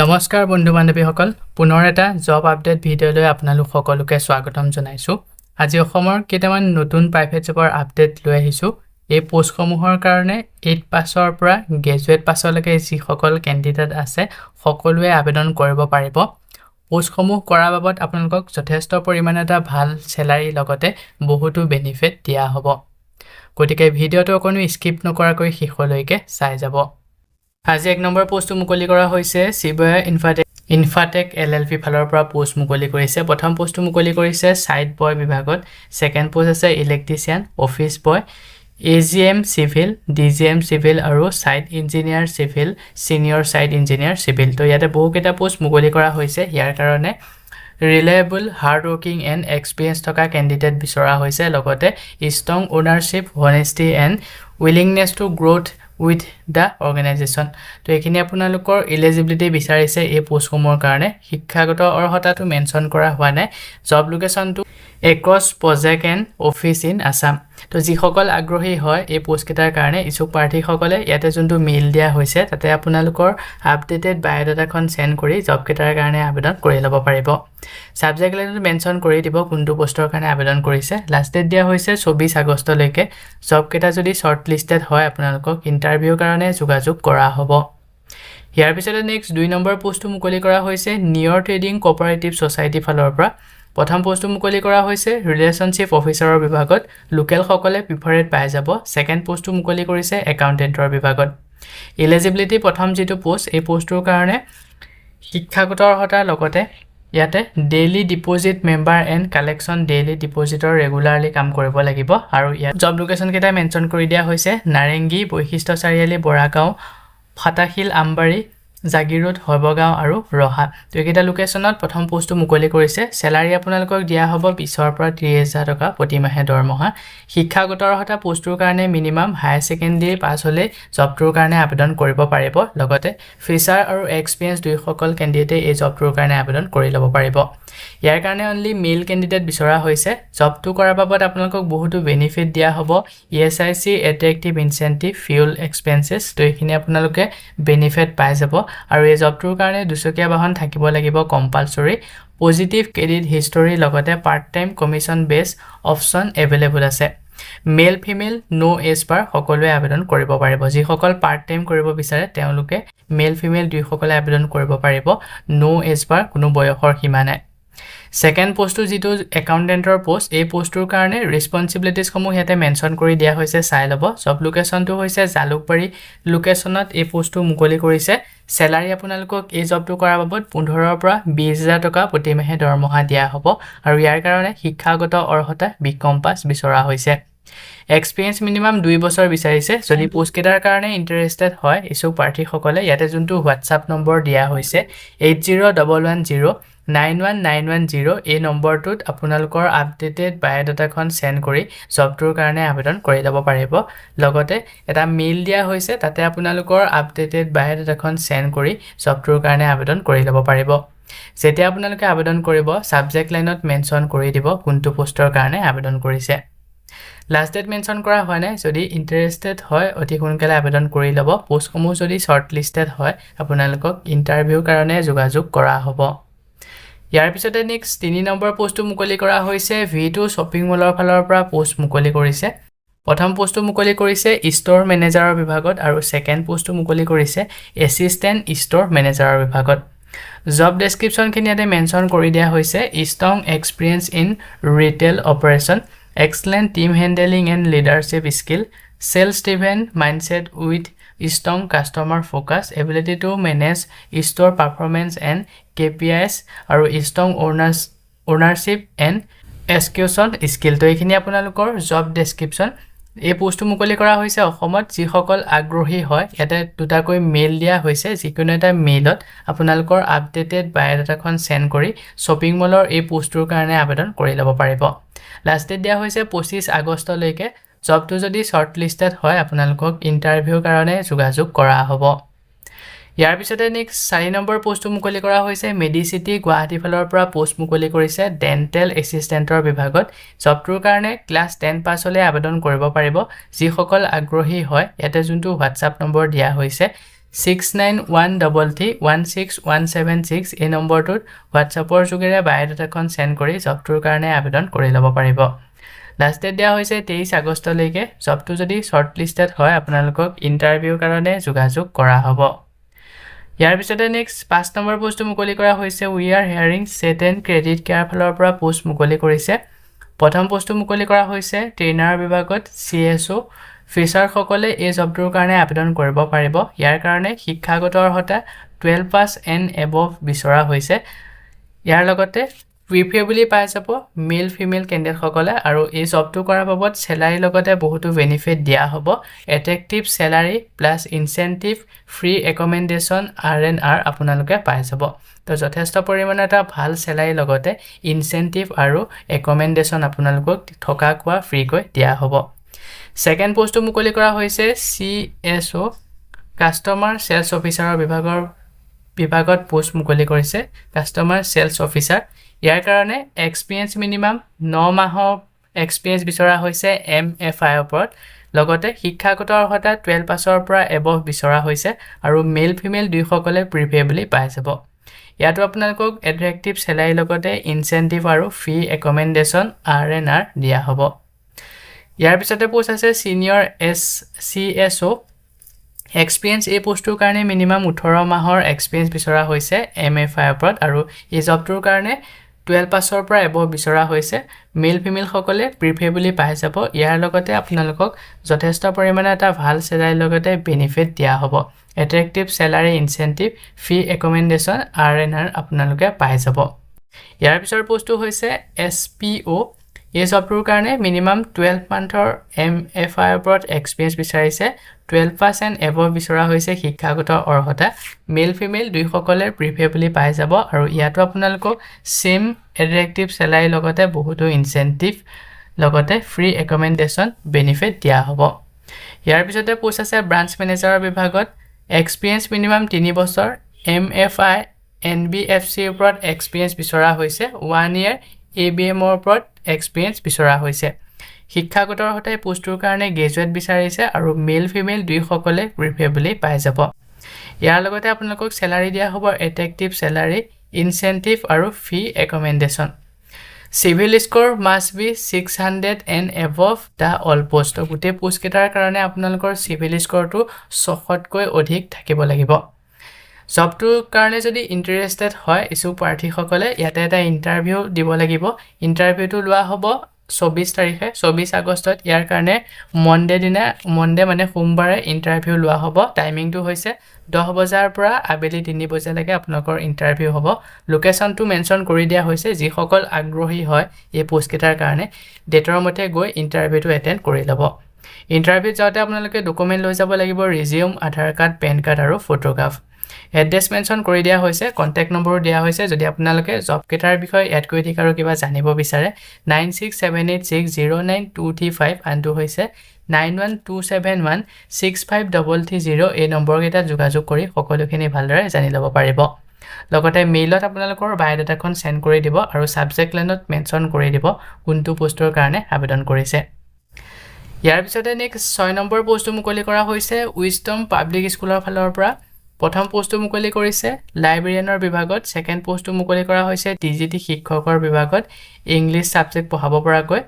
নমস্কাৰ বন্ধু বান্ধৱীসকল পুনৰ এটা জব আপডেট ভিডিঅ'লৈ আপোনালোক সকলোকে স্বাগতম জনাইছো আজি অসমৰ কেইটামান নতুন প্ৰাইভেট জবৰ আপডেট লৈ আহিছো এই পোষ্টসমূহৰ কাৰণে 8 পাছৰ পৰা গ্ৰেজুৱেট পাছলৈকে যি সকল কেণ্ডিডেট আছে সকলোৱে আবেদন কৰিব পাৰিব পোষ্টসমূহ কৰাৰ বাবদ আপোনালোকক যথেষ্ট পৰিমাণে এটা ভাল চেলাৰী লগতে বহুতো বেনিফিট দিয়া হ'ব গতিকে ভিডিঅ'টো কোনো স্কিপ নকৰাকৈ শেষলৈকে চাই যাব আজি এক নম্বৰ পোষ্ট মুকলি কৰা হৈছে শিৱয়া ইনফাটেক এলএলপি ফালৰ পৰা পোষ্ট মুকলি কৰিছে প্ৰথম পোষ্ট মুকলি কৰিছে সাইড বয় বিভাগত সেকেন্ড পোষ্ট আছে electrician office boy AGM civil DGM civil আৰু site engineer civil senior site engineer civil তো ইয়াতে বহুকেইটা পোষ্ট মুকলি কৰা হৈছে ইয়াৰ কাৰণে reliable hard working and experience থকা কেণ্ডিডেট বিচৰা হৈছে লগতে strong ownership honesty and willingness to growth with the organization তো এখিনি আপোনালোকৰ এলিজিবিলিটি বিচাৰিছে এই পোষ্টসমূহৰ কাৰণে শিক্ষাগত অৰ্হতাটো মেনশন কৰা হোৱা নাই job লোকেশনটো across project and office in Assam তো যিসকল আগ্ৰহী হয় এই পোষ্ট কেটাৰ কাৰণে ইছুক প্ৰাৰ্থীসকলে ইয়াতে যোনটো মেইল দিয়া হৈছে তাতে আপোনালোকৰ আপডেটেড বায়োডাটাখন সেন্ড কৰি জব কেটাৰ কাৰণে আবেদন কৰি ল'ব পাৰিব সাবজেক্ট লাইনত মেনশন কৰি দিব কোনটো পোষ্টৰ কাৰণে আবেদন কৰিছে লাষ্ট ডেট দিয়া হৈছে 24 আগষ্টলৈকে জব কেটা যদি শৰ্ট লিস্টেড হয় আপোনালোকক ইন্টাৰভিউৰ কাৰণে যোগাযোগ কৰা হ'ব ইয়াৰ পিছতে নেক্সট 2 নম্বৰ পোষ্টটো মুকলি কৰা হৈছে নিয়ৰ ট্ৰেডিং কোঅপাৰেটিভ সোসাইটি ফালৰ পৰা প্ৰথম পোষ্টটো মুকলি কৰা হৈছে ৰিলেশনশিপ অফিচাৰৰ বিভাগত লোকেল সকলে প্ৰিফাৰেড পাই যাব সেকেন্ড পোষ্টটো মুকলি কৰিছে একাউন্টেন্টৰ বিভাগত এলিজিবিলিটি প্ৰথম যেটো পোষ্ট এই পোষ্টৰ কাৰণে শিক্ষাগত অৰ্হতা লগতে ইয়াতে daily deposit member and collection daily ডিপোজিটৰ ৰেগুলাৰলি কাম কৰিব লাগিব আৰু ইয়াত জব লোকেশন কেটা মেনশন কৰি দিয়া হৈছে নাৰেংগী বৈশিষ্ট্য চাৰিআলি বৰাগাঁও ফাটাখিল আমবাৰী জাগিৰোড হবগাঁও আৰু ৰহা তো এইকেইটা লোকেশনত প্ৰথম পোষ্টটো মুকলি কৰিছে স্যালাৰি আপোনালোকক দিয়া হ'ব 20ৰ পৰা 30000 টকা প্ৰতি মাহে দৰমহা শিক্ষাগত অৰ্হতা পোষ্টৰ কাৰণে মিনিমাম হায়াৰ সেকেন্ডাৰী পাছ হলে জবটোৰ কাৰণে আবেদন কৰিব পাৰিব লগতে ফ্ৰেছাৰ আৰু এক্সপেৰিয়েন্স দুই সকল কেণ্ডিডেটে এই জবটোৰ কাৰণে আবেদন কৰি ল'ব পাৰিব ইয়াৰ কাৰণে অনলি মেল কেণ্ডিডেট বিচৰা হৈছে জবটো কৰাৰ বাবদ আপোনালোকক বহুতো বেনিফিট দিয়া হ'ব ESIC attractive incentive fuel expenses তো এইখিনি আপোনালোকে বেনিফিট পাই যাব আৰু এই জবটোৰ কাৰণে দুচকীয়া বাহন থাকিব লাগিব কম্পালসৰি পজিটিভ ক্ৰেডিট হিষ্টৰী লগতে part time commission base option available আছে মেল ফিমেল নো এজ বাৰ সকলোৱে আবেদন কৰিব পাৰিব যি সকল পাৰ্ট টাইম কৰিব বিচাৰে তেওঁলোকে মেল ফিমেল দুই সকলে আবেদন কৰিব পাৰিব নো এজ বাৰ কোনো বয়সৰ সীমা নাই সেকেন্ড পোষ্টটো যেটো একাউন্টেন্টৰ পোষ্ট এই পোষ্টৰ কাৰণে ৰেসপন্সিবিলিটিজ সমূহ ইয়াতে মেনশন কৰি দিয়া হৈছে চাই লব সব লোকেশনটো হৈছে জালুকবাৰী লোকেশনত এই পোষ্টটো মুকলি কৰিছে স্যালাৰি আপোনালোকক এই জবটো কৰাৰ বাবদ 15ৰ পৰা 20000 টকা প্ৰতি মাহে দৰমহা দিয়া হ'ব আৰু ইয়াৰ কাৰণে শিক্ষাগত অৰ্হতা বিকম পাছ বিচৰা হৈছে এক্সপেৰিয়েন্স মিনিমাম 2 বছৰ বিচাৰিছে যদি পোষ্ট কেটাৰ কাৰণে ইন্টাৰেস্টেড হয় ইছুক প্ৰাৰ্থীসকলে ইয়াতে যোনটো হোৱাটছআপ নম্বৰ দিয়া হৈছে 8011091910 এই নম্বৰটোত আপোনালোকৰ আপডেটেড বায়োডাটাখন সেন্ড কৰি জবটোৰ কাৰণে আবেদন কৰি ল'ব পাৰিব লগতে এটা মেইল দিয়া হৈছে তাতে আপোনালোকৰ আপডেটেড বায়োডাটাখন সেন্ড কৰি জবটোৰ কাৰণে আবেদন কৰি ল'ব পাৰিব যেতিয়া আপোনালোকে আবেদন কৰিব সাবজেক্ট লাইনত মেনশন কৰি দিব কোনটো পোষ্টৰ কাৰণে আবেদন কৰিছে লাষ্ট ডেট মেনশন কৰা হয় নাই যদি ইন্টাৰেস্টেড হয় অতি সোনকালে আবেদন কৰি ল'ব পোষ্টসমূহ যদি শৰ্ট লিস্টেড হয় আপোনালোকক ইন্টাৰভিউৰ কাৰণে যোগাযোগ কৰা হ'ব ইয়াৰ পিছতে নেক্সট 3 নম্বৰ পোষ্টটো মুকলি কৰা হৈছে V2 শ্বপিং মলৰ ফালৰ পৰা পোষ্ট মুকলি কৰিছে প্ৰথম পোষ্টটো মুকলি কৰিছে ষ্ট'ৰ মেনেজাৰৰ বিভাগত আৰু সেকেন্ড পোষ্টটো মুকলি কৰিছে এসিস্ট্যান্ট ষ্ট'ৰ মেনেজাৰৰ বিভাগত জব ডেসক্ৰিপচন খিনিতে মেনশন কৰি দিয়া হৈছে strong experience in retail operation excellent team handling and leadership skill sales driven mindset with strong customer focus ability to manage store performance and KPIs আৰু strong ownership and execution skill তো এইখিনি আপোনালোকৰ job description এই পোষ্টটো মুকলি কৰা হৈছে অসমত যি সকল আগ্ৰহী হয় ইয়াতে দুটাকৈ মেইল দিয়া হৈছে যিকোনো এটা মেইলত আপোনালোকৰ আপডেটেড বায়োডাটাখন সেন্ড কৰি শ্বপিং মলৰ এই পোষ্টটোৰ কাৰণে আবেদন কৰি ল'ব পাৰিব লাষ্ট ডেট দিয়া হৈছে 25 আগষ্টলৈকে জবটো যদি শৰ্ট লিস্টেড হয় আপোনালোকক ইন্টাৰভিউৰ কাৰণে যোগাযোগ কৰা হ'ব ইয়াৰ পিছতে নেক্সট 4 নম্বৰ পোষ্টটো মুকলি কৰা হৈছে মেডিচিটি গুৱাহাটী ফালৰ পৰা পোষ্ট মুকলি কৰিছে ডেন্টেল এসিস্ট্যান্টৰ বিভাগত জবটোৰ কাৰণে ক্লাছ 10 পাছ হলে আবেদন কৰিব পাৰিব যি সকল আগ্ৰহী হয় ইয়াতে যোনটো হোৱাটছআপ নম্বৰ দিয়া হৈছে 6913316176 এই নম্বৰটোত হোৱাটছআপৰ যোগেৰে বায়োডাটাখন সেন্ড কৰি জবটোৰ কাৰণে আবেদন কৰি ল'ব পাৰিব লাষ্ট ডেট দিয়া হৈছে 23 আগষ্টলৈকে জবটো যদি শৰ্টলিষ্টেড হয় আপোনালোকক ইন্টাৰভিউৰ কাৰণে যোগাযোগ কৰা হ'ব ইয়াৰ পিছতে নেক্সট 5 নম্বৰ পোষ্টটো মুকলি কৰা হৈছে we are hearing set and credit care ফালৰ পৰা পোষ্ট মুকলি কৰিছে প্ৰথম পোষ্টটো মুকলি কৰা হৈছে ট্ৰেইনাৰ বিভাগত CSO ফিচাৰ সকলে এই জবটোৰ কাৰণে আবেদন কৰিব পাৰিব ইয়াৰ কাৰণে শিক্ষাগত অৰ্হতা 12 পাছ এণ্ড এবভ বিচৰা হৈছে ইয়াৰ লগতে প্ৰিফেৰেবলি পাই যাব মেল ফিমেল কেণ্ডিডেট সকলে আৰু এই জবটো কৰাৰ বাবদ স্যালাৰি লগতে বহুতো বেনিফিট দিয়া হ'ব attractive salary plus incentive free accommodation R&R আপোনালোকে পাই যাব তো যথেষ্ট পৰিমাণে এটা ভাল স্যালাৰি লগতে ইনসেন্টিভ আৰু একমেন্ডেশন আপোনালোকক থকা কোৱা ফ্ৰী কৈ দিয়া হ'ব সেকেন্ড পোষ্টটো মুকলি কৰা হৈছে CSO কাস্টমাৰ সেলস অফিচাৰৰ বিভাগত পোষ্ট মুকলি কৰিছে কাস্টমাৰ সেলস অফিচাৰ ইয়াৰ কাৰণে এক্সপেৰিয়েন্স মিনিমাম 9 মাহৰ এক্সপেৰিয়েন্স বিচৰা হৈছে MFI ওপৰত লগতে শিক্ষাগত অৰ্হতা 12 পাছৰ পৰা এবভ বিচৰা হৈছে আৰু মেল ফিমেল দুই সকলে প্ৰিফেৰেবলি পাই যাব ইয়াতো আপোনালোকক এট্ৰেক্টিভ স্যালাৰি লগতে ইনসেন্টিভ আৰু ফ্ৰী একমেন্ডেশন R&R দিয়া হ'ব ইয়াৰ পিছতে পোষ্ট আছে সিনিয়ৰ CSO এক্সপেৰিয়েন্স এই পোষ্টটোৰ কাৰণে মিনিমাম 18 মাহৰ এক্সপেৰিয়েন্স বিচৰা হৈছে MFI ওপৰত আৰু এই জবটোৰ কাৰণে 12 পাছৰ পৰা এবভ বিচৰা হৈছে মেল ফিমেল সকলে প্ৰিফেৰেবলি পাই যাব ইয়াৰ লগতে আপোনালোকক যথেষ্ট পৰিমাণে এটা ভাল স্যালাৰি লগতে বেনিফিট দিয়া হ'ব attractive salary incentive free accommodation R&R আপোনালোকে পাই যাব ইয়াৰ পিছৰ পোষ্টটো হৈছে SPO এই জবটোৰ কাৰণে মিনিমাম 12 মান্থৰ MFI ওপৰত এক্সপেৰিয়েন্স বিচাৰিছে 12 পাছ এণ্ড এবভ বিচৰা হৈছে শিক্ষাগত অৰ্হতা মেল ফিমেল দুই সকলে প্ৰিফেৰেবলি পাই যাব আৰু ইয়াতো আপোনালোকক সেম এট্ৰেক্টিভ স্যালাৰি লগতে বহুতো ইনসেন্টিভ লগতে ফ্ৰী একমেন্ডেশন বেনিফিট দিয়া হ'ব ইয়াৰ পিছতে পোষ্ট আছে ব্ৰাঞ্চ মেনেজাৰৰ বিভাগত এক্সপেৰিয়েন্স মিনিমাম 3 বছৰ MFI NBFC ওপৰত এক্সপেৰিয়েন্স বিচৰা হৈছে 1 ইয়াৰ ABM ওপৰত এক্সপেৰিয়েন্স বিচৰা হৈছে শিক্ষাগত অৰ্হতা পোষ্টটোৰ কাৰণে গ্ৰেজুৱেট বিচাৰিছে আৰু মেল ফিমেল দুই সকলে প্ৰিফেৰেবলি পাই যাব ইয়াৰ লগতে আপোনালোকক স্যালাৰি দিয়া হ'ব এট্ৰেক্টিভ স্যালাৰি ইনসেন্টিভ আৰু free accommodation civil score must be 600 and above the all post গোটেই পোষ্ট কেইটাৰ কাৰণে আপোনালোকৰ সিভিল স্কোৰটো 600কৈ অধিক থাকিব লাগিব জবটোৰ কাৰণে যদি ইন্টাৰেষ্টেড হয় ইছু প্ৰাৰ্থী সকলে ইয়াতে এটা ইন্টাৰভিউ দিব লাগিব ইন্টাৰভিউটো লোৱা হ'ব 24 তাৰিখে 24 আগষ্টত ইয়াৰ কাৰণে মনডে মানে সোমবাৰে ইন্টাৰভিউ লোৱা হ'ব টাইমিংটো হৈছে 10 বজাৰ পৰা আবেলি 3 বজালৈকে আপোনালোকৰ ইন্টাৰভিউ হ'ব লোকেশনটো মেনশন কৰি দিয়া হৈছে যি সকল আগ্ৰহী হয় এই পোষ্ট কেইটাৰ কাৰণে ডেটৰ মতে গৈ ইন্টাৰভিউটো এটেন্ড কৰি ল'ব ইন্টাৰভিউ যাওঁতে আপোনালোকে ডকুমেন্ট লৈ যাব লাগিব ৰিজিউম আধাৰ কাৰ্ড পেন কাৰ্ড আৰু ফটোগ্ৰাফ এড্ৰেছ মেনশন কৰি দিয়া হৈছে কন্টাক্ট নম্বৰ দিয়া হৈছে যদি আপোনালোকে জব কেটাৰ বিষয়ে এড কৰি দিক আৰু কিবা জানিব বিচাৰে 9678609235 আনটো হৈছে 9127165330 এই নম্বৰ কেইটা যোগাযোগ কৰি সকলোখিনি ভালদৰে জানি ল'ব পাৰিব লগতে মেইলত আপোনালোকৰ বায়োডাটাখন সেন্ড কৰি দিব আৰু সাবজেক্ট লাইনত মেনশন কৰি দিব কোনটো পোষ্টৰ কাৰণে আবেদন কৰিছে ইয়াৰ পিছতে নেক্সট 6 নম্বৰ পোষ্টটো মুকলি কৰা হৈছে উইজডম পাব্লিক স্কুলৰ ফালৰ পৰা প্ৰথম পোষ্টটো মুকলি কৰিছে লাইব্ৰেৰিয়ানৰ বিভাগত সেকেন্ড পোষ্টটো মুকলি কৰা হৈছে টিজিটি শিক্ষকৰ বিভাগত ইংলিছ সাবজেক্ট পঢ়াব পৰাকৈ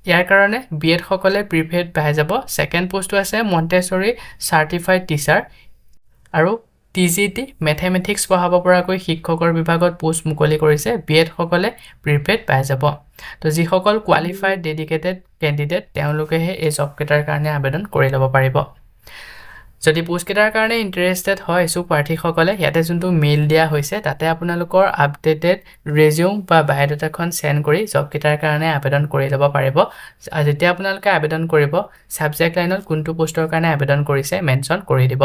ইয়াৰ কাৰণে বিএড সকলে প্ৰিফেড পাই যাব সেকেন্ড পোষ্টটো আছে মন্টেছৰী সাৰ্টিফাইড টিচাৰ আৰু টিজিটি মেথমেটিক্স পঢ়াব পৰাকৈ শিক্ষকৰ বিভাগত পোষ্ট মুকলি কৰিছে বিএড সকলে প্ৰিফেড পাই যাব তো যি সকল কোৱালিফাইড ডেডিকেটেড ক্যান্ডিডেট তেওঁলোকেহে এই জব কেটাৰ কাৰণে আবেদন কৰি ল'ব পাৰিব যদি পোষ্ট কেটাৰ কাৰণে ইন্টাৰেষ্টেড হয় ইছু প্ৰাৰ্থী সকলে ইয়াতে যোনটো মেইল দিয়া হৈছে তাতে আপোনালোকৰ আপডেটেড ৰিজিউম বা বায়োডাটাখন সেন্ড কৰি জব কেটাৰ কাৰণে আবেদন কৰি ল'ব পাৰিব যেতিয়া আপোনালোকে আবেদন কৰিব সাবজেক্ট লাইনত কোনটো পোষ্টৰ কাৰণে আবেদন কৰিছে মেনশন কৰি দিব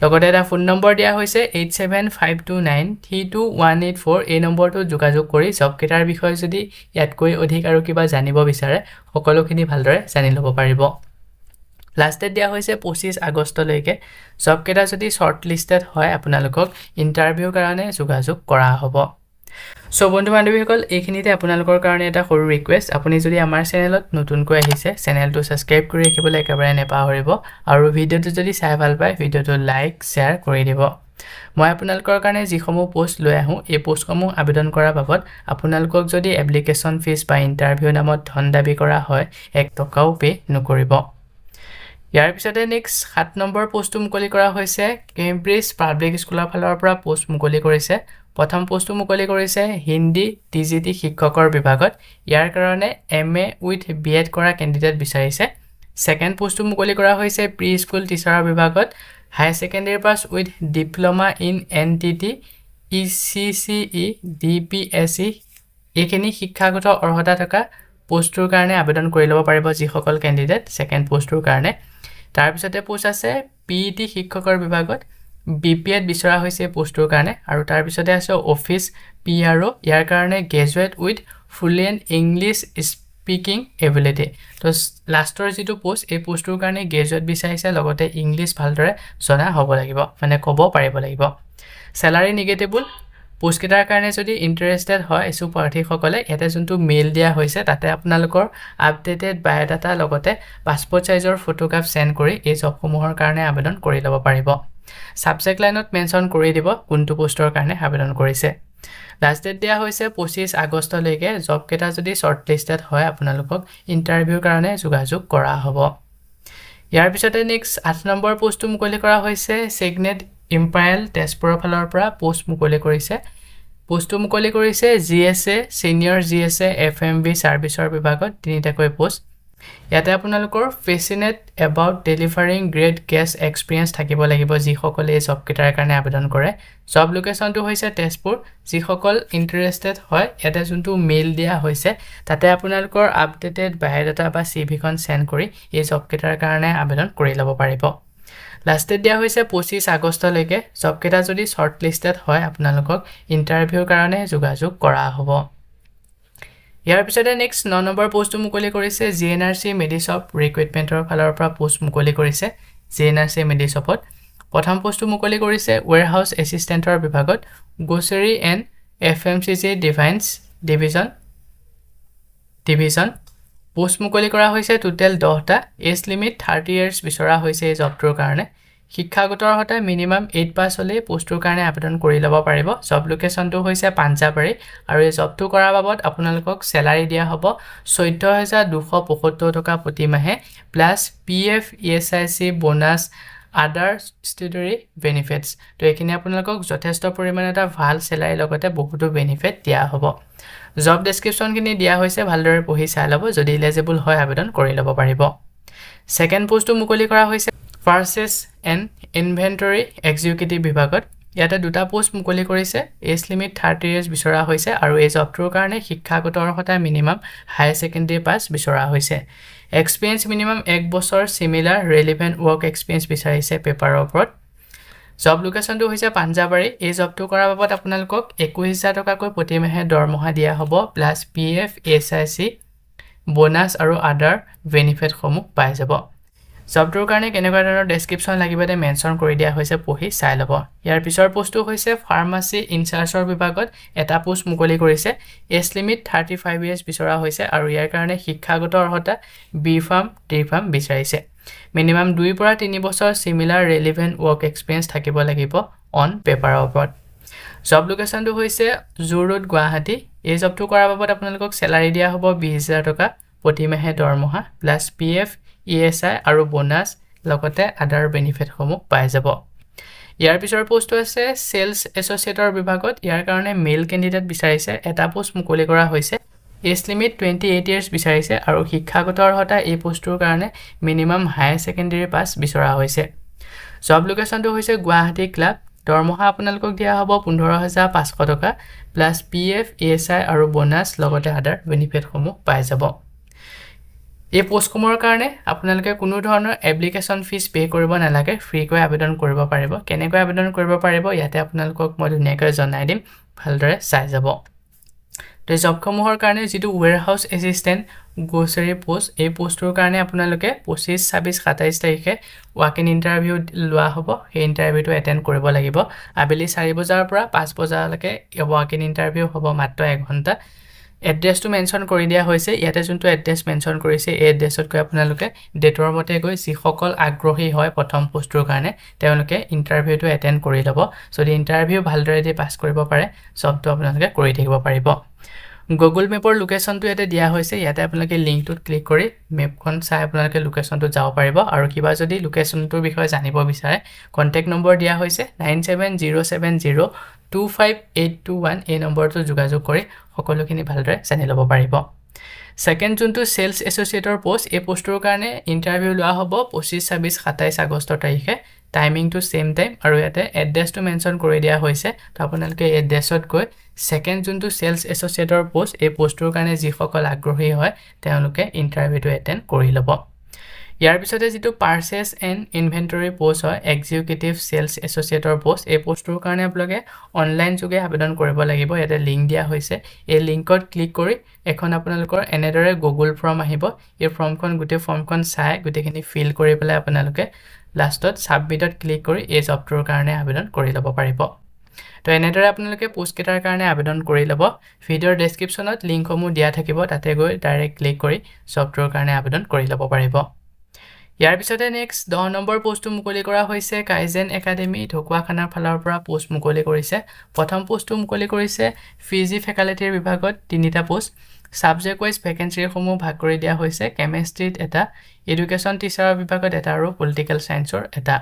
লগতে এটা ফোন নম্বৰ দিয়া হৈছে 8752932184 এই নম্বৰটো যোগাযোগ কৰি জব কেটাৰ বিষয়ে যদি ইয়াতকৈ অধিক আৰু কিবা জানিব বিচাৰে সকলোখিনি ভালদৰে জানি ল'ব পাৰিব লাষ্ট ডেট দিয়া হৈছে 25 আগষ্টলৈকে জব কেটা যদি শৰ্ট লিষ্টেড হয় আপোনালোকক ইন্টাৰভিউৰ কাৰণে যোগাযোগ কৰা হ'ব সো বন্ধু বান্ধৱীসকল এইখিনিতে আপোনালোকৰ কাৰণে এটা সৰু ৰিকুৱেষ্ট আপুনি যদি আমাৰ চেনেলত নতুনকৈ আহিছে চেনেলটো সাবস্ক্ৰাইব কৰি ৰাখিবলৈ একেবাৰে নেপাহৰিব আৰু ভিডিঅ'টো যদি চাই ভাল পায় ভিডিঅ'টো লাইক শেয়াৰ কৰি দিব মই আপোনালোকৰ কাৰণে যিসমূহ পোষ্ট লৈ আহোঁ এই পোষ্টসমূহ আবেদন কৰাৰ বাবদ আপোনালোকক যদি এপ্লিকেশ্যন ফিজ বা ইণ্টাৰভিউ নামত ধন দাবী কৰা হয় 1 টকাও পে নকৰিব ইয়াৰ পিছতে নেক্সট 7 নম্বৰ পোষ্টটো মুকলি কৰা হৈছে কেম্ব্ৰিজ পাব্লিক স্কুলৰ ফালৰ পৰা পোষ্ট মুকলি কৰিছে প্ৰথম পোষ্টটো মুকলি কৰিছে হিন্দী টিজিটি শিক্ষকৰ বিভাগত ইয়াৰ কাৰণে এমএ উইথ বিএড কৰা কেণ্ডিডেট বিচাৰিছে সেকেন্ড পোষ্টটো মুকলি কৰা হৈছে প্ৰি স্কুল টিচাৰৰ বিভাগত high secondary pass with diploma in NTT ECCE DPSE এইখিনি শিক্ষাগত অৰ্হতা থকা পোষ্টৰ কাৰণে আবেদন কৰি ল'ব পাৰিব যিসকল কেণ্ডিডেট সেকেন্ড পোষ্টৰ কাৰণে তাৰ পিছতে পোষ্ট আছে পিইটি শিক্ষকৰ বিভাগত বিপিএড বিচৰা হৈছে পোষ্টৰ কাৰণে আৰু তাৰ পিছতে আছে অফিচ পিআৰও ইয়াৰ কাৰণে graduate with fluent English speaking ability তো লাষ্টৰ যেটো পোষ্ট এই পোষ্টৰ কাৰণে গ্ৰেজুৱেট বিচাৰিছে লগতে ইংলিছ ভালদৰে জনা হ'ব লাগিব মানে ক'ব পাৰিব লাগিব স্যালাৰি নিগেটিবল পোষ্ট কেটাৰ কাৰণে যদি ইন্টাৰেষ্টেড হয় এসু প্ৰাৰ্থীসকলে ইয়াতে যোনটো মেইল দিয়া হৈছে তাতে আপোনালোকৰ আপডেটেড বায়োডাটা লগতে পাছপোৰ্ট সাইজৰ ফটোগ্ৰাফ সেন্ড কৰি এই জবসমূহৰ কাৰণে আবেদন কৰি ল'ব পাৰিব সাবজেক্ট লাইনত মেনশন কৰি দিব কোনটো পোষ্টৰ কাৰণে আবেদন কৰিছে লাষ্ট ডেট দিয়া হৈছে 25 আগষ্টলৈকে জব কেটা যদি শৰ্টলিস্টেড হয় আপোনালোকক ইন্টাৰভিউৰ কাৰণে যোগাযোগ কৰা হ'ব ইয়াৰ পিছতে নেক্সট 8 নম্বৰ পোষ্টটো মুকলি কৰা হৈছে সিগনেট ইম্পাইল তেজপুৰৰ ফালৰ পৰা পোষ্ট মুকলি কৰিছে পোষ্টটো মুকলি কৰিছে জিএসএ সিনিয়ৰ জিএসএ এফএমবি সাৰ্ভিসৰ বিভাগত তিনিটাকৈ পোষ্ট ইয়াতে আপোনালোকৰ ফেচিনেট এবাউট ডেলিভাৰিং গ্ৰেড গেছ এক্সপেৰিয়েন্স থাকিব লাগিব যিসকলে এই জব কেটাৰ কাৰণে আবেদন কৰে জব লোকেশনটো হৈছে তেজপুৰ যিসকল ইন্টাৰেষ্টেড হয় ইয়াতে যোনটো মেইল দিয়া হৈছে তাতে আপোনালোকৰ আপডেটেড বায়োডাটা বা সিভিখন সেন্ড কৰি এই জব কেটাৰ কাৰণে আবেদন কৰি ল'ব পাৰিব লাষ্ট ডেট দিয়া হৈছে 25 আগষ্টলৈকে জব কেটা যদি শৰ্টলিস্টেড হয় আপোনালোকক ইন্টাৰভিউৰ কাৰণে যোগাযোগ কৰা হ'ব ইয়াৰ পিছতে নেক্সট 9 নম্বৰ পোষ্টটো মুকলি কৰিছে জিএনআৰসি মেডিশ্বপ ৰিক্ৰুটমেন্টৰ ফালৰ পৰা পোষ্ট মুকলি কৰিছে জিএনআৰসি মেডিশ্বপত প্ৰথম পোষ্টটো মুকলি কৰিছে ওয়্যাৰহাউস এসিস্ট্যান্টৰ বিভাগত grocery and FMCG division post মুকলি কৰা হৈছে টোটেল 10টা এজ লিমিট 30 ইয়াৰ্স বিচৰা হৈছে এই জবটোৰ কাৰণে শিক্ষাগত অৰ্হতা মিনিমাম 8 পাছ হলে পোষ্টৰ কাৰণে আবেদন কৰি ল'ব পাৰিব জব লোকেশনটো হৈছে পাঞ্জাবাৰী আৰু এই জবটো কৰাৰ বাবদ আপোনালোকক স্যালাৰি দিয়া হ'ব 14275 টকা প্ৰতি মাহে প্লাস পিএফ ইএসআইসি বোনাস আদাৰ ষ্টেটুটৰী বেনিফিটস তো এখিনি আপোনালোকক যথেষ্ট পৰিমাণে এটা ভাল স্যালাৰি লগতে বহুতো বেনিফিট দিয়া হ'ব জব ডেসক্ৰিপচন খিনি দিয়া হৈছে ভালদৰে পঢ়ি চাই ল'ব যদি এলিজিবল হয় আবেদন কৰি ল'ব পাৰিব সেকেন্ড পোষ্টটো মুকলি কৰা হৈছে পাৰ্চেছ এণ্ড ইনভেন্টৰী এক্সিকিউটিভ বিভাগত ইয়াতে দুটা পোষ্ট মুকলি কৰিছে এজ লিমিট 30 ইয়াৰ্স বিচৰা হৈছে আৰু এই জবটোৰ কাৰণে শিক্ষাগত অৰ্হতা মিনিমাম হাই সেকেন্ডাৰী পাছ বিচৰা হৈছে এক্সপেৰিয়েন্স মিনিমাম 1 বছৰ সিমিলাৰ ৰেলেভেন্ট ওয়াৰ্ক এক্সপেৰিয়েন্স বিচাৰিছে পেপাৰৰ ওপৰত জব লোকেশনটো হৈছে পাঞ্জাবাৰী এই জবটো কৰাৰ বাবদ আপোনালোকক 21000 টকাকৈ প্ৰতি মাহে দৰমহা দিয়া হ'ব প্লাস পিএফ এছআইসি বোনাস আৰু আদাৰ বেনিফিট সমূহ পাই যাব জবটোৰ কাৰণে কেনেকুৱা ধৰণৰ ডেসক্ৰিপচন লাগিবতে মেনশন কৰি দিয়া হৈছে পঢ়ি চাই ল'ব ইয়াৰ পিছৰ পোষ্টটো হৈছে ফাৰ্মাসী ইনচাৰ্জৰ বিভাগত এটা পোষ্ট মুকলি কৰিছে এজ লিমিট 35 ইয়াৰ্স বিচৰা হৈছে আৰু ইয়াৰ কাৰণে শিক্ষাগত অৰ্হতা বি ফাৰ্ম ডি ফাৰ্ম বিচাৰিছে মিনিমাম 2 পৰা 3 বছৰ সিমিলাৰ ৰেলেভেন্ট ওয়াৰ্ক এক্সপেৰিয়েন্স থাকিব লাগিব অন পেপাৰৰ ওপৰত জব লোকেশনটো হৈছে জু ৰোড গুৱাহাটী এই জবটো কৰাৰ বাবদ আপোনালোকক স্যালাৰি দিয়া হ'ব 20000 টকা প্ৰতি মাহে দৰমহা প্লাস পিএফ ইএসআই আৰু বোনাস লগতে আদাৰ বেনিফিট সমূহ পাই যাব ইয়াৰ পিছৰ পোষ্টটো আছে সেলস এছ'চিয়েটৰ বিভাগত ইয়াৰ কাৰণে মেল কেণ্ডিডেট বিচাৰিছে এটা পোষ্ট মুকলি কৰা হৈছে এজ লিমিট 28 ইয়াৰ্স বিচাৰিছে আৰু শিক্ষাগত অৰ্হতা এই পোষ্টৰ কাৰণে মিনিমাম হাই সেকেন্ডাৰী পাছ বিচৰা হৈছে জব লোকেশনটো হৈছে গুৱাহাটী ক্লাব দৰমহা আপোনালোকক দিয়া হ'ব 15500 টকা প্লাস পিএফ ইএসআই আৰু বোনাস লগতে আদাৰ বেনিফিট সমূহ পাই যাব এই পোষ্টসমূহৰ কাৰণে আপোনালোকে কোনো ধৰণৰ এপ্লিকেশ্যন ফিজ পে কৰিব নালাগে ফ্ৰীকৈ আবেদন কৰিব পাৰিব কেনেকৈ আবেদন কৰিব পাৰিব ইয়াতে আপোনালোকক মই ধুনীয়াকৈ জনাই দিম ভালদৰে চাই যাব তো তো জবসমূহৰ কাৰণে যেটো ওয়্যাৰহাউস এসিস্ট্যান্ট গ্ৰোসাৰী পোষ্ট এই পোষ্টৰ কাৰণে আপোনালোকে 25 26 27 তাৰিখে ৱাক ইন ইন্টাৰভিউ লোৱা হ'ব এই ইন্টাৰভিউটো এটেন্ড কৰিব লাগিব আবেলি 4 বজাৰ পৰা 5 বজালৈকে ৱাক ইন ইন্টাৰভিউ হ'ব মাত্ৰ 1 ঘণ্টা এড্ৰেছটো মেনশন কৰি দিয়া হৈছে ইয়াতে যোনটো এড্ৰেছ মেনশন কৰিছে এই এড্ৰেছত গৈ আপোনালোকে ডেটৰ মতে গৈ যিসকল আগ্ৰহী হয় প্ৰথম পোষ্টৰ কাৰণে তেওঁলোকে ইন্টাৰভিউটো এটেন্ড কৰি ল'ব যদি ইন্টাৰভিউ ভালদৰে দি পাছ কৰিব পাৰে সবটো আপোনালোকে কৰি থাকিব পাৰিব গুগল মেপৰ লোকেশনটো ইয়াতে দিয়া হৈছে ইয়াতে আপোনালোকে লিংকটোত ক্লিক কৰি মেপখন চাই আপোনালোকে লোকেশনটো যাব পাৰিব আৰু কিবা যদি লোকেশনটোৰ বিষয়ে জানিব বিচাৰে কন্টাক্ট নম্বৰ দিয়া হৈছে 9707025821 এই নম্বৰটো যোগাযোগ কৰি সকলোখিনি ভালদৰে জানি ল'ব পাৰিব সেকেন্ড যোনটো সেলস এসোসিয়েটৰ পোষ্ট এই পোষ্টৰ কাৰণে ইন্টাৰভিউ লোৱা হ'ব 25 26 27 আগষ্ট তাৰিখে টাইমিং টু সেম টাইম আৰু ইয়াতে এড্ৰেছটো মেনশন কৰি দিয়া হৈছে তো আপোনালোকে এড্ৰেছত গৈ সেকেন্ড যোনটো সেলস এসোসিয়েটৰ পোষ্ট এই পোষ্টৰ কাৰণে যিসকল আগ্ৰহী হয় তেওঁলোকে ইন্টাৰভিউটো এটেন্ড কৰি ল'ব ইয়াৰ পিছতে যেটো পাৰচেজ এণ্ড ইনভেন্টৰী পোষ্ট হয় এক্সিকিউটিভ সেলস এসোসিয়েটৰ পোষ্ট এই পোষ্টৰ কাৰণে আপোনালোকে অনলাইন যোগে আবেদন কৰিব লাগিব ইয়াতে লিংক দিয়া হৈছে এই লিংকত ক্লিক কৰি এখন আপোনালোকৰ এনেদৰে গুগল ফৰ্ম আহিব এই ফৰ্মখন গুটে ফৰ্মখন চাই গুটেখিনি ফিল কৰি পেলাই আপোনালোকে লাষ্টত সাবমিটত ক্লিক কৰি এই জবটোৰ কাৰণে আবেদন কৰি ল'ব পাৰিব তো এনেদৰে আপোনালোকে পোষ্ট কেটাৰ কাৰণে আবেদন কৰি ল'ব ভিডিওৰ ডেসক্ৰিপচনত লিংকসমূহ দিয়া থাকিব তাতে গৈ ডাইৰেক্ট ক্লিক কৰি জবটোৰ কাৰণে আবেদন কৰি ল'ব পাৰিব ইয়াৰ পিছতে নেক্সট 10 নম্বৰ পোষ্টটো মুকলি কৰা হৈছে কাইজেন একাডেমি ঢকুৱাখানাৰ ফালৰ পৰা পোষ্ট মুকলি কৰিছে প্ৰথম পোষ্টটো মুকলি কৰিছে ফিজি ফেকাল্টিৰ বিভাগত তিনিটা পোষ্ট সাবজেক্ট ওয়াইজ ভ্যাকেন্সি সমূহ ভাগ কৰি দিয়া হৈছে কেমিষ্ট্ৰিত এটা এডুকেশন টিচাৰৰ বিভাগত এটা আৰু পলিটিক্যাল সায়েন্সৰ এটা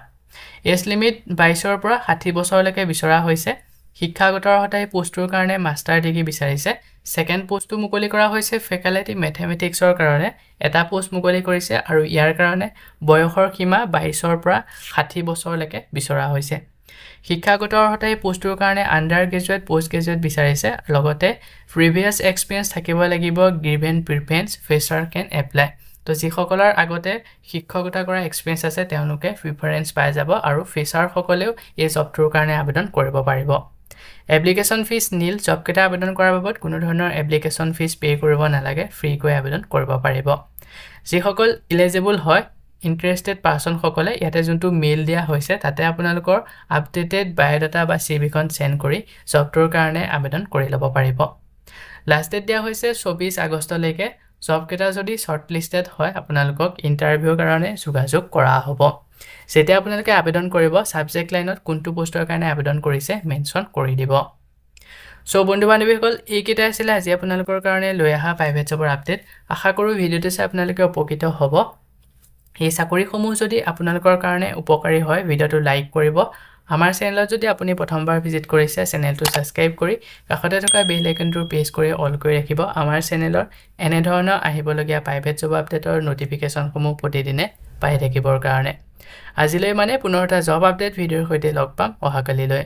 এজ লিমিট 22 ৰ পৰা 60 বছৰলৈকে বিচৰা হৈছে শিক্ষাগত অৰ্হতাই পোষ্টৰ কাৰণে মাষ্টাৰ ডিগ্ৰী বিচাৰিছে সেকেন্ড পোষ্টটো মুকলি কৰা হৈছে ফেকাল্টি ম্যাথমেটিক্সৰ কাৰণে এটা পোষ্ট মুকলি কৰিছে আৰু ইয়াৰ কাৰণে বয়সৰ সীমা 22 ৰ পৰা 60 বছৰলৈকে বিচৰা হৈছে শিক্ষাগত অৰ্হতাই পোষ্টৰ কাৰণে আন্ডাৰ গ্ৰেজুৱেট পোষ্ট গ্ৰেজুৱেট বিচাৰিছে লগতে প্ৰিভিয়াছ এক্সপেৰিয়েন্স থাকিব লাগিব গিভেন প্ৰিফাৰেন্স ফ্ৰেছাৰ কেন এপ্লাই তো যিসকলৰ আগতে শিক্ষকতা কৰা এক্সপেৰিয়েন্স আছে তেওঁলোকে প্ৰিফাৰেন্স পাই যাব আৰু ফ্ৰেছাৰ সকলেও এই জবটোৰ কাৰণে আবেদন কৰিব পাৰিব এপ্লিকেশন ফিজ নীল জব কেটা আবেদন কৰাৰ বাবদ কোনো ধৰণৰ এপ্লিকেশন ফিজ পে কৰিব নালাগে ফ্ৰী কৈ আবেদন কৰিব পাৰিব যিসকল এলিজিবল হয় ইন্টাৰেষ্টেড পাৰসন সকলে ইয়াতে যোনটো মেইল দিয়া হৈছে তাতে আপোনালোকৰ আপডেটেড বায়োডাটা বা সিভিখন সেন্ড কৰি জবটোৰ কাৰণে আবেদন কৰি ল'ব পাৰিব লাষ্ট ডেট দিয়া হৈছে 24 আগষ্টলৈকে জব কেটা যদি শৰ্টলিস্টেড হয় আপোনালোকক ইন্টাৰভিউৰ কাৰণে যোগাযোগ কৰা হ'ব যেতে আপোনালোকে আবেদন কৰিব সাবজেক্ট লাইনত কোনটো পোষ্টৰ কাৰণে আবেদন কৰিছে মেনশন কৰি দিব সো বন্ধু বান্ধৱীসকল এই কিটা আছিল আজি আপোনালোকৰ কাৰণে লৈ আহা প্ৰাইভেট জবৰ আপডেট আশা কৰো ভিডিওটো চাই আপোনালোকে উপকৃত হ'ব এই চাকৰিসমূহ যদি আপোনালোকৰ কাৰণে উপকাৰী হয় ভিডিওটো লাইক কৰিব আমাৰ চেনেলত যদি আপুনি প্ৰথমবাৰ ভিজিট কৰিছে চেনেলটো সাবস্ক্ৰাইব কৰি কাষতে থকা বেল আইকনটো প্ৰেছ কৰি অল কৰি ৰাখিব আমাৰ চেনেলৰ এনে ধৰণৰ আহিবলগীয়া প্ৰাইভেট জব আপডেটৰ নটিফিকেশনসমূহ প্ৰতিদিনে পাই থাকিবৰ কাৰণে আজিলৈ মানে পুনৰ এটা জব আপডেট ভিডিওৰ সৈতে লগ পাম অহাকালিলৈ